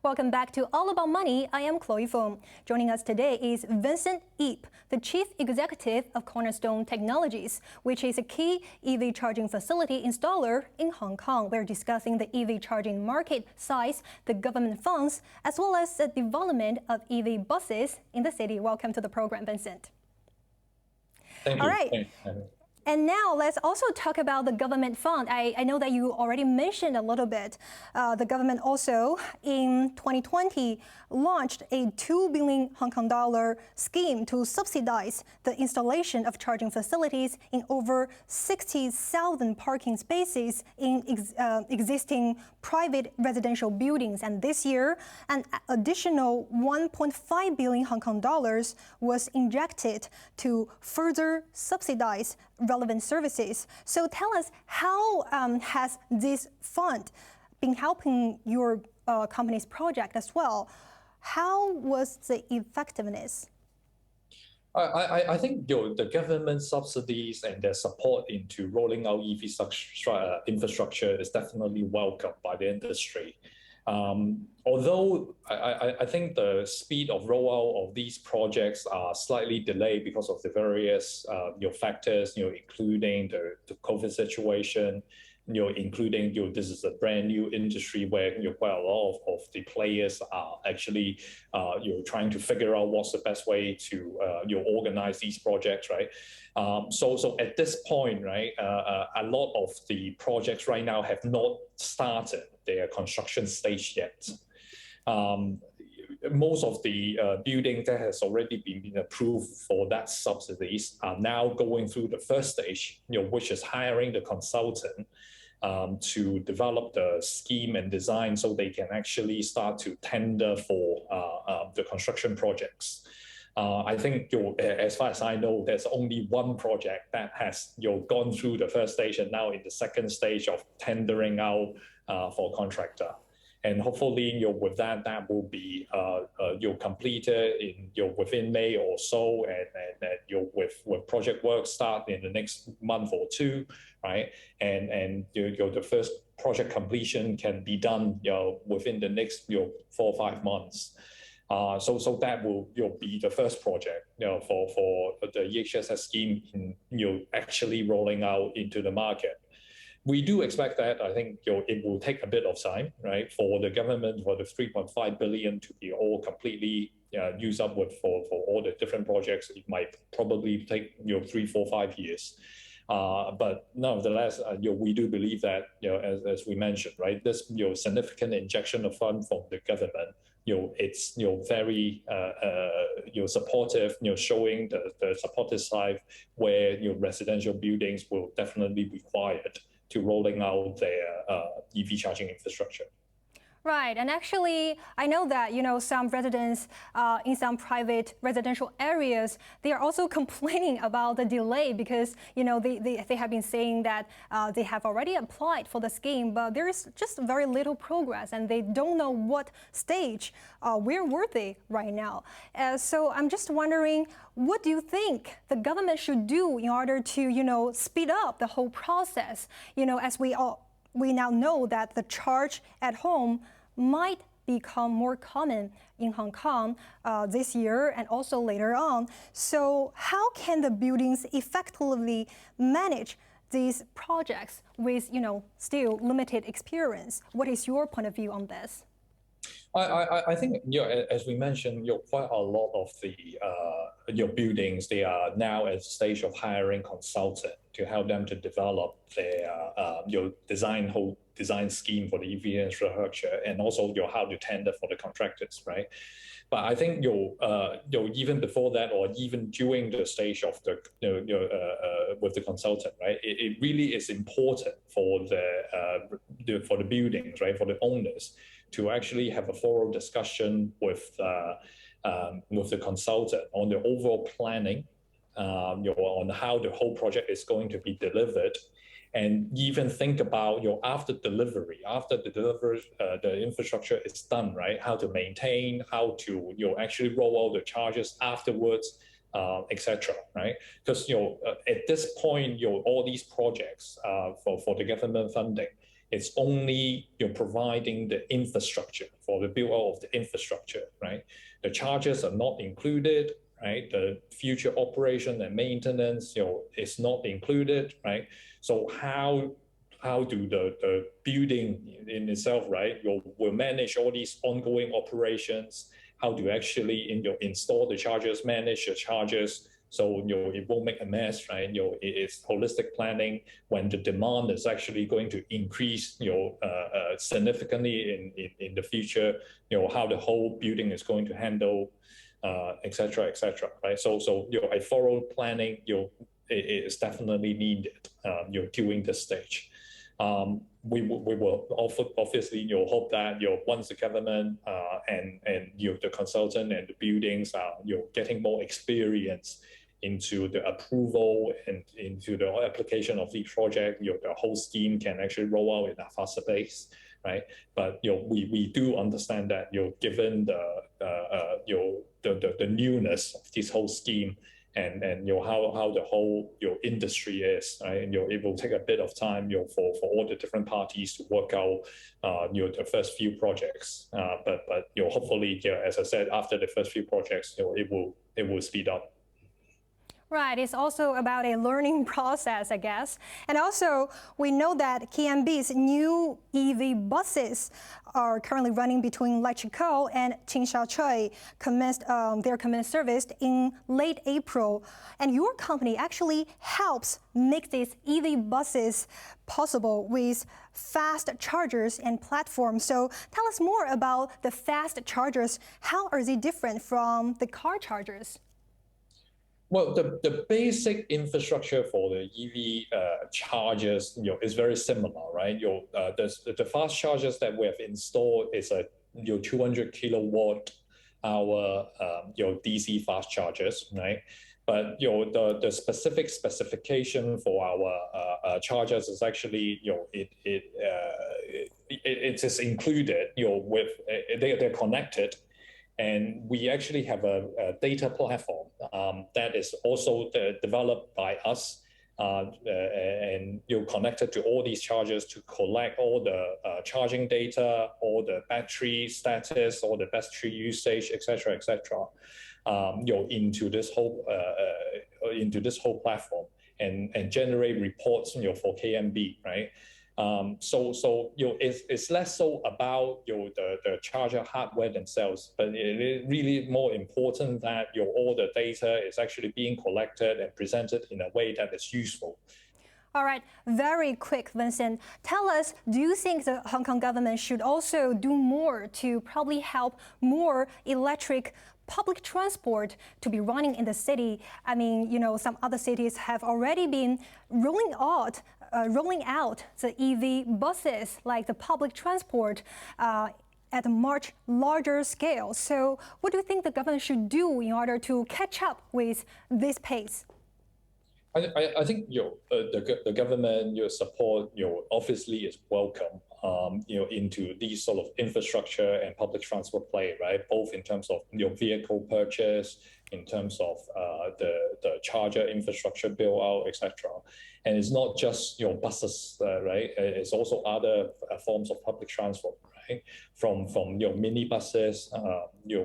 Welcome back to All About Money. I am Chloe Fong. Joining us today is Vincent Yip, the Chief Executive of Cornerstone Technologies, which is a key EV charging facility installer in Hong Kong. We're discussing the EV charging market size, the government funds, as well as the development of EV buses in the city. Welcome to the program, Vincent. Thank you. All right. Thank you. And now let's also talk about the government fund. I know that you already mentioned a little bit. The government also in 2020 launched a 2 billion Hong Kong dollar scheme to subsidize the installation of charging facilities in over 60,000 parking spaces in existing private residential buildings. And this year, an additional 1.5 billion Hong Kong dollars was injected to further subsidize relevant services. So tell us, how has this fund been helping your company's project as well? How was the effectiveness? I think the government subsidies and their support into rolling out EV infrastructure is definitely welcomed by the industry. Although I think the speed of rollout of these projects are slightly delayed because of the various factors, including the COVID situation, including this is a brand new industry where quite a lot of the players are actually trying to figure out what's the best way to organize these projects, right? So at this point, right, a lot of the projects right now have not started their construction stage yet. Most of the buildings that has already been approved for that subsidies are now going through the first stage, which is hiring the consultant to develop the scheme and design so they can actually start to tender for the construction projects. I think, as far as I know, there's only one project that has gone through the first stage and now in the second stage of tendering out for contractor. And hopefully, with that will be completed within May or so, and with project work start in the next month or two, right? And the first project completion can be done within the next 4 or 5 months. So that will be the first project for the EHSS scheme actually rolling out into the market. We do expect that. I think it will take a bit of time, right, for the government, for the 3.5 billion to be all completely used up for all the different projects. It might probably take 3, 4, 5 years. But nevertheless, we do believe that as we mentioned, right, this significant injection of funds from the government, it's very supportive, showing the supportive side where residential buildings will definitely be required to rolling out their EV charging infrastructure. Right, and actually, I know that some residents in some private residential areas, they are also complaining about the delay because they have been saying that they have already applied for the scheme, but there is just very little progress, and they don't know what stage, where were they right now. So I'm just wondering, what do you think the government should do in order to speed up the whole process? As we now know that the charge at home might become more common in Hong Kong this year and also later on. So how can the buildings effectively manage these projects with still limited experience? What is your point of view on this? I think as we mentioned, quite a lot of the buildings, they are now at the stage of hiring consultant to help them to develop their design scheme for the EV infrastructure, and also how to tender for the contractors, right? But I think even before that, or even during the stage of the with the consultant, right, it really is important for the buildings, right, for the owners to actually have a thorough discussion with the consultant on the overall planning, on how the whole project is going to be delivered, and even think about after the infrastructure is done, right, how to maintain, how to actually roll out the charges afterwards, etc. Right? Because at this point, all these projects for the government funding, it's only providing the infrastructure for the build out of the infrastructure, right? The charges are not included, right? The future operation and maintenance, is not included, right? So how do the building in itself, right, will manage all these ongoing operations? How do you actually install the chargers, manage the chargers, so it won't make a mess, right? It's holistic planning when the demand is actually going to increase, significantly in the future. How the whole building is going to handle, et cetera, right? So a thorough planning, is definitely needed, during this stage. We will obviously hope that once the government and the consultant and the buildings are getting more experience into the approval and into the application of the project, the whole scheme can actually roll out in a faster pace, right? But we do understand that given the newness of this whole scheme, and how the whole industry is, right? And it will take a bit of time for all the different parties to work out the first few projects. But hopefully, as I said, after the first few projects, it will speed up. Right, it's also about a learning process, I guess. And also, we know that KMB's new EV buses are currently running between Laichiko and Tsui, their commenced service in late April. And your company actually helps make these EV buses possible with fast chargers and platforms. So tell us more about the fast chargers. How are they different from the car chargers? Well, the basic infrastructure for the EV chargers, is very similar, right? The fast chargers that we have installed is a 200 kilowatt hour DC fast chargers, right? But the specific specification for our chargers is actually it is included with they're connected. And we actually have a data platform that is also developed by us and connected to all these chargers to collect all the charging data, all the battery status, all the battery usage, et cetera, into this whole platform and generate reports for KMB, right? So it's less so about the charger hardware themselves, but it is really more important that all the data is actually being collected and presented in a way that is useful. All right, very quick, Vincent. Tell us, do you think the Hong Kong government should also do more to probably help more electric public transport to be running in the city? I mean, some other cities have already been rolling out the EV buses, like the public transport, at a much larger scale. So what do you think the government should do in order to catch up with this pace? I think the government support obviously is welcome into these sort of infrastructure and public transport play, right? Both in terms of vehicle purchase, in terms of the charger infrastructure build out, etc. And it's not just buses, right? It's also other forms of public transport, right? From mini buses,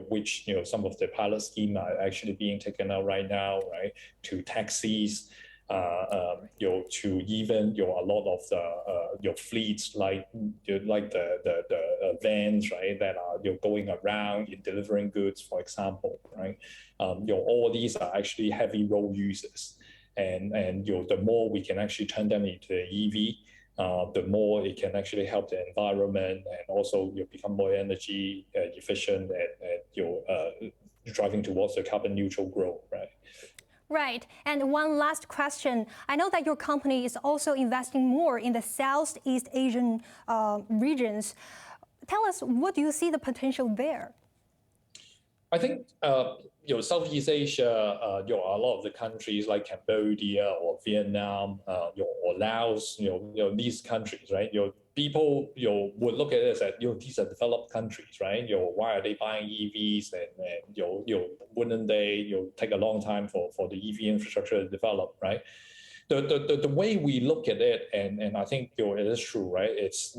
which some of the pilot scheme are actually being taken out right now, right? To taxis, to even a lot of the fleets like the vans, right? That are going around in delivering goods, for example, right? All these are actually heavy road users. And the more we can actually turn them into EV, the more it can actually help the environment and also become more energy efficient and driving towards the carbon neutral growth, right? Right. And one last question. I know that your company is also investing more in the Southeast Asian regions. Tell us, what do you see the potential there? I think Southeast Asia, a lot of the countries like Cambodia or Vietnam, or Laos, these countries, right? People would look at it as these are developed countries, right? Why are they buying EVs and wouldn't they take a long time for the EV infrastructure to develop, right? The way we look at it, and I think it is true, right? It's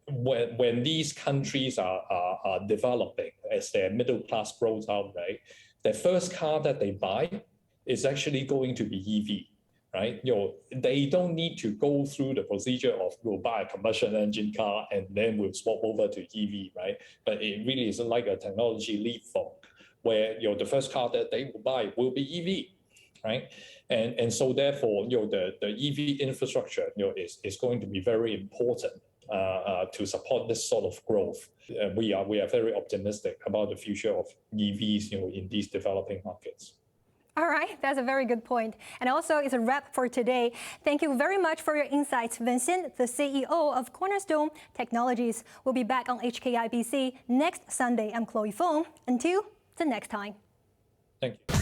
when these countries are developing as their middle class grows out, right? The first car that they buy is actually going to be EV, right? They don't need to go through the procedure of we'll buy a combustion engine car and then we'll swap over to EV, right? But it really is like a technology leapfrog where the first car that they will buy will be EV, right? And so therefore, the EV infrastructure, is going to be very important to support this sort of growth. We are very optimistic about the future of EVs, in these developing markets. All right, that's a very good point. And also, it's a wrap for today. Thank you very much for your insights, Vincent, the CEO of Cornerstone Technologies. We'll be back on HKIBC next Sunday. I'm Chloe Fong. Until the next time. Thank you.